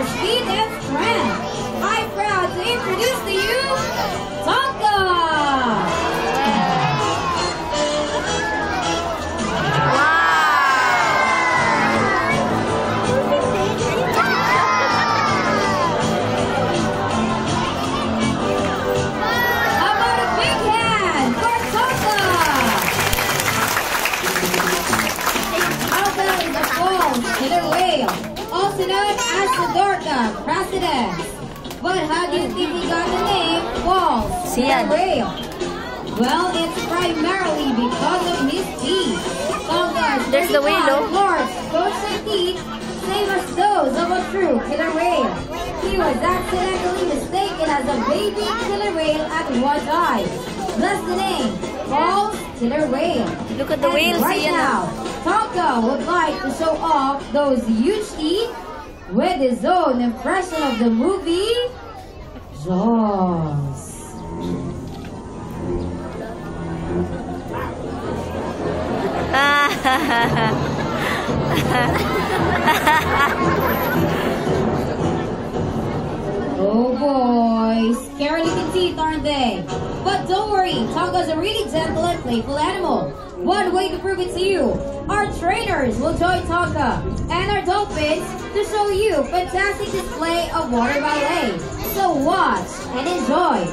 for speed and strength. I'm proud to introduce to you Tonka! Killer whale, also known as the Dorca Prasidens. But how do you think he got the name Walls Killer Whale? Well, it's primarily because of his teeth. There's the whale, oh. Large, close teeth, same as those of a true killer whale. He was accidentally mistaken as a baby killer whale at one time. Thus the name, Walls Killer Whale. Look at the whale, right now, Tonka would like to show off those huge teeth with his own impression of the movie Jaws. Oh boy, scary looking teeth, aren't they? But don't worry, Tonka's a really gentle and playful animal. One way to prove it to you, our trainers will join Tonka and our dolphins to show you fantastic display of water ballet. So watch and enjoy.